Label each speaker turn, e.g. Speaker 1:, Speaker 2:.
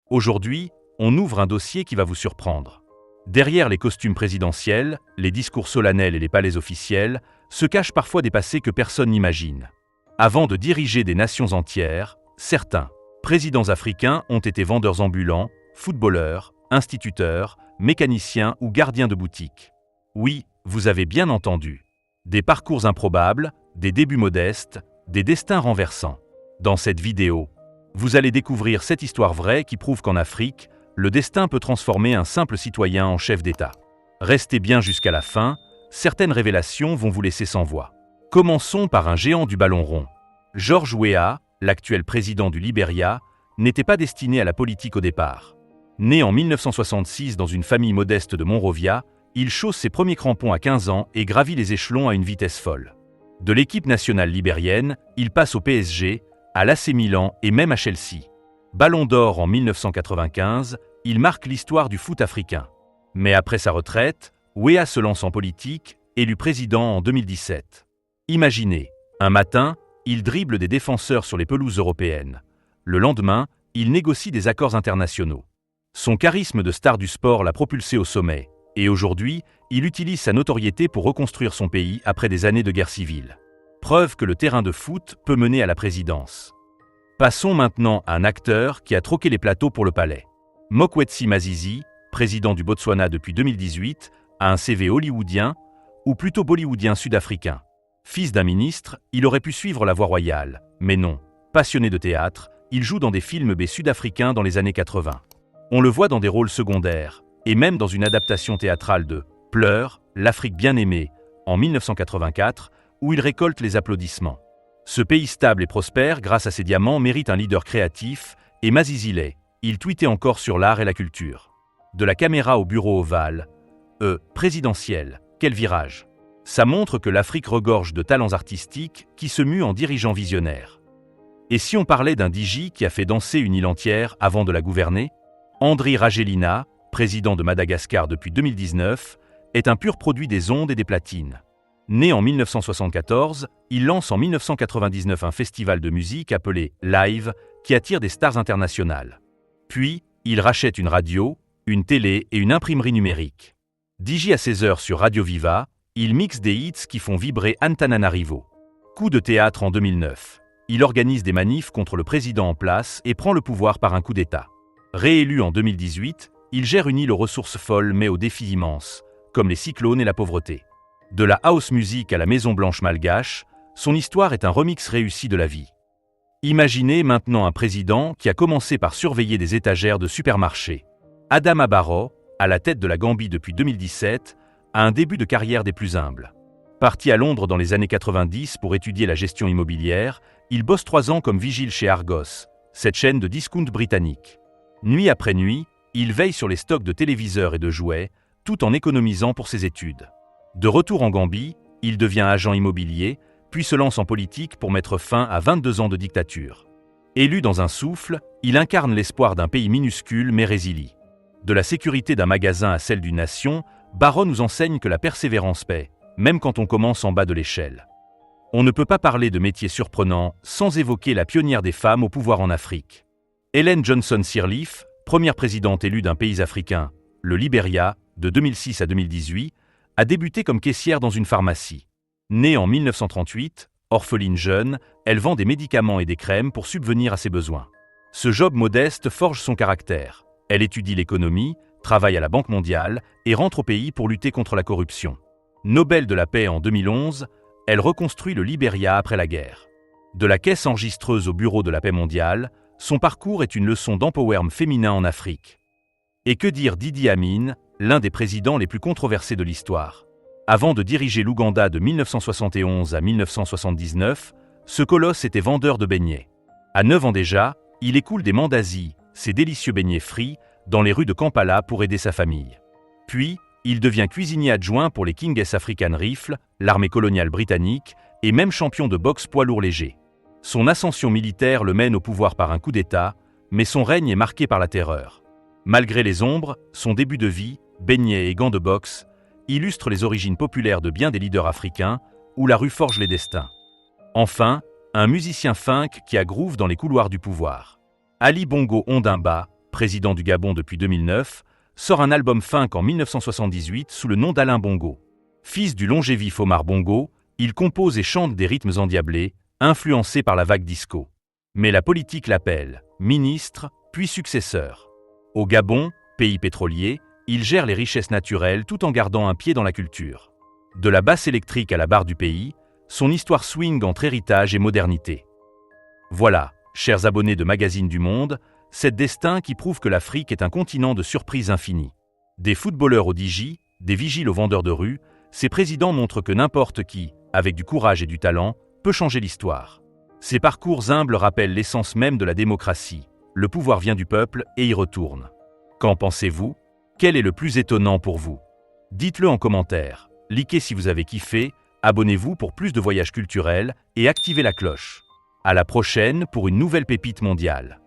Speaker 1: Aujourd'hui, on ouvre un dossier qui va vous surprendre. Derrière les costumes présidentiels, les discours solennels et les palais officiels, se cachent parfois des passés que personne n'imagine. Avant de diriger des nations entières, certains présidents africains ont été vendeurs ambulants, footballeurs, instituteurs, mécaniciens ou gardiens de boutique. Oui, vous avez bien entendu. Des parcours improbables, des débuts modestes, des destins renversants. Dans cette vidéo, vous allez découvrir cette histoire vraie qui prouve qu'en Afrique, le destin peut transformer un simple citoyen en chef d'État. Restez bien jusqu'à la fin, certaines révélations vont vous laisser sans voix. Commençons par un géant du ballon rond. George Weah, l'actuel président du Libéria, n'était pas destiné à la politique au départ. Né en 1966 dans une famille modeste de Monrovia, il chausse ses premiers crampons à 15 ans et gravit les échelons à une vitesse folle. De l'équipe nationale libérienne, il passe au PSG, à l'AC Milan et même à Chelsea. Ballon d'or en 1995, il marque l'histoire du foot africain. Mais après sa retraite, Weah se lance en politique, élu président en 2017. Imaginez, un matin, il dribble des défenseurs sur les pelouses européennes. Le lendemain, il négocie des accords internationaux. Son charisme de star du sport l'a propulsé au sommet, et aujourd'hui, il utilise sa notoriété pour reconstruire son pays après des années de guerre civile. Preuve que le terrain de foot peut mener à la présidence. Passons maintenant à un acteur qui a troqué les plateaux pour le palais. Mokgweetsi Masisi, président du Botswana depuis 2018, a un CV hollywoodien, ou plutôt bollywoodien sud-africain. Fils d'un ministre, il aurait pu suivre la voie royale, mais non. Passionné de théâtre, il joue dans des films B sud-africains dans les années 80. On le voit dans des rôles secondaires, et même dans une adaptation théâtrale de « Pleurs, l'Afrique bien aimée » en 1984, où il récolte les applaudissements. Ce pays stable et prospère grâce à ses diamants mérite un leader créatif, et Masisi l'est. Il tweetait encore sur l'art et la culture. De la caméra au bureau ovale, présidentiel, quel virage! Ça montre que l'Afrique regorge de talents artistiques qui se muent en dirigeants visionnaires. Et si on parlait d'un DJ qui a fait danser une île entière avant de la gouverner? Andry Rajoelina, président de Madagascar depuis 2019, est un pur produit des ondes et des platines. Né en 1974, il lance en 1999 un festival de musique appelé Live qui attire des stars internationales. Puis, il rachète une radio, une télé et une imprimerie numérique. DJ à 16h sur Radio Viva, il mixe des hits qui font vibrer Antananarivo. Coup de théâtre en 2009. Il organise des manifs contre le président en place et prend le pouvoir par un coup d'État. Réélu en 2018, il gère une île aux ressources folles mais aux défis immenses, comme les cyclones et la pauvreté. De la house music à la Maison Blanche malgache, son histoire est un remix réussi de la vie. Imaginez maintenant un président qui a commencé par surveiller des étagères de supermarchés. Adama Barrow, à la tête de la Gambie depuis 2017, a un début de carrière des plus humbles. Parti à Londres dans les années 90 pour étudier la gestion immobilière, il bosse 3 ans comme vigile chez Argos, cette chaîne de discount britannique. Nuit après nuit, il veille sur les stocks de téléviseurs et de jouets, tout en économisant pour ses études. De retour en Gambie, il devient agent immobilier, puis se lance en politique pour mettre fin à 22 ans de dictature. Élu dans un souffle, il incarne l'espoir d'un pays minuscule mais résilient. De la sécurité d'un magasin à celle d'une nation, Barrow nous enseigne que la persévérance paie, même quand on commence en bas de l'échelle. On ne peut pas parler de métier surprenant sans évoquer la pionnière des femmes au pouvoir en Afrique. Ellen Johnson Sirleaf, première présidente élue d'un pays africain, le Libéria, de 2006 à 2018, a débuté comme caissière dans une pharmacie. Née en 1938, orpheline jeune, elle vend des médicaments et des crèmes pour subvenir à ses besoins. Ce job modeste forge son caractère. Elle étudie l'économie, travaille à la Banque mondiale et rentre au pays pour lutter contre la corruption. Nobel de la paix en 2011, elle reconstruit le Libéria après la guerre. De la caisse enregistreuse au bureau de la paix mondiale, son parcours est une leçon d'empowerment féminin en Afrique. Et que dire d'Idi Amin, l'un des présidents les plus controversés de l'histoire. Avant de diriger l'Ouganda de 1971 à 1979, ce colosse était vendeur de beignets. À 9 ans déjà, il écoule des mandazis, ces délicieux beignets frits, dans les rues de Kampala pour aider sa famille. Puis, il devient cuisinier adjoint pour les King's African Rifles, l'armée coloniale britannique, et même champion de boxe poids lourd léger. Son ascension militaire le mène au pouvoir par un coup d'État, mais son règne est marqué par la terreur. Malgré les ombres, son début de vie, beignets et gants de boxe, illustre les origines populaires de bien des leaders africains, où la rue forge les destins. Enfin, un musicien funk qui a groove dans les couloirs du pouvoir. Ali Bongo Ondimba, président du Gabon depuis 2009, sort un album funk en 1978 sous le nom d'Alain Bongo. Fils du longévif Omar Bongo, il compose et chante des rythmes endiablés, influencés par la vague disco. Mais la politique l'appelle, ministre, puis successeur. Au Gabon, pays pétrolier, il gère les richesses naturelles tout en gardant un pied dans la culture. De la basse électrique à la barre du pays, son histoire swing entre héritage et modernité. Voilà, chers abonnés de Magazine du Monde, cet destin qui prouve que l'Afrique est un continent de surprises infinies. Des footballeurs aux DJ, des vigiles aux vendeurs de rue, ces présidents montrent que n'importe qui, avec du courage et du talent, peut changer l'histoire. Ces parcours humbles rappellent l'essence même de la démocratie. Le pouvoir vient du peuple et y retourne. Qu'en pensez-vous ? Quel est le plus étonnant pour vous ? Dites-le en commentaire. Likez si vous avez kiffé, abonnez-vous pour plus de voyages culturels et activez la cloche. À la prochaine pour une nouvelle pépite mondiale.